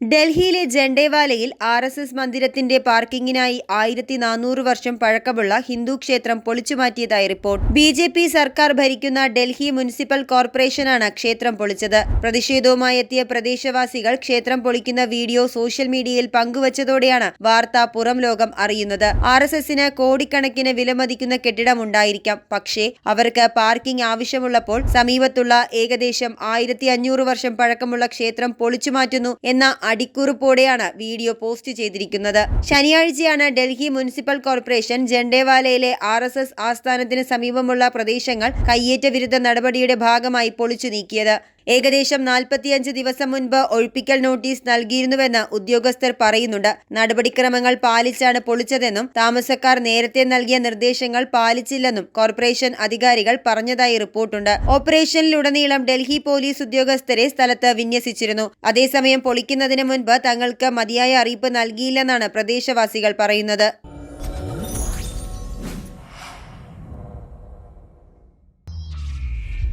ഡൽഹിയിലെ ജണ്ടേവാലയിൽ RSS മന്ദിരത്തിന്റെ പാർക്കിങ്ങിനായി 1400 വർഷം പഴക്കമുള്ള ഹിന്ദു ക്ഷേത്രം പൊളിച്ചുമാറ്റിയതായി റിപ്പോർട്ട്. BJP സർക്കാർ ഭരിക്കുന്ന ഡൽഹി മുനിസിപ്പൽ കോർപ്പറേഷനാണ് ക്ഷേത്രം പൊളിച്ചത്. പ്രതിഷേധവുമായി എത്തിയ പ്രദേശവാസികൾ ക്ഷേത്രം പൊളിക്കുന്ന വീഡിയോ സോഷ്യൽ മീഡിയയിൽ പങ്കുവച്ചതോടെയാണ് വാർത്ത പുറം ലോകം അറിയുന്നത്. RSSന് കോടിക്കണക്കിന് വിലമതിക്കുന്ന കെട്ടിടമുണ്ടായിരിക്കാം. പക്ഷേ അവർക്ക് പാർക്കിംഗ് ആവശ്യമുള്ളപ്പോൾ സമീപത്തുള്ള ഏകദേശം 1500 വർഷം പഴക്കമുള്ള ക്ഷേത്രം പൊളിച്ചുമാറ്റുന്നു എന്ന അടിക്കുറിപ്പോടെയാണ് വീഡിയോ പോസ്റ്റ് ചെയ്തിരിക്കുന്നത്. ശനിയാഴ്ചയാണ് ഡൽഹി മുനിസിപ്പൽ കോർപ്പറേഷൻ ജണ്ടേവാലയിലെ RSS ആസ്ഥാനത്തിന് സമീപമുള്ള പ്രദേശങ്ങൾ കയ്യേറ്റ വിരുദ്ധ നടപടിയുടെ ഭാഗമായി പൊളിച്ചു നീക്കിയത്. ഏകദേശം 45 ദിവസം മുൻപ് ഒഴിപ്പിക്കൽ നോട്ടീസ് നൽകിയിരുന്നുവെന്ന് ഉദ്യോഗസ്ഥർ പറയുന്നുണ്ട്. നടപടിക്രമങ്ങൾ പാലിച്ചാണ് പൊളിച്ചതെന്നും താമസക്കാർ നേരത്തെ നൽകിയ നിർദ്ദേശങ്ങൾ പാലിച്ചില്ലെന്നും കോർപ്പറേഷൻ അധികാരികൾ പറഞ്ഞതായി റിപ്പോർട്ടുണ്ട്. ഓപ്പറേഷനിലുടനീളം ഡൽഹി പോലീസ് ഉദ്യോഗസ്ഥരെ സ്ഥലത്ത് വിന്യസിച്ചിരുന്നു. അതേസമയം പൊളിക്കുന്നതിന് മുൻപ് തങ്ങൾക്ക് മതിയായ അറിയിപ്പ് നൽകിയില്ലെന്നാണ് പ്രദേശവാസികൾ പറയുന്നത്.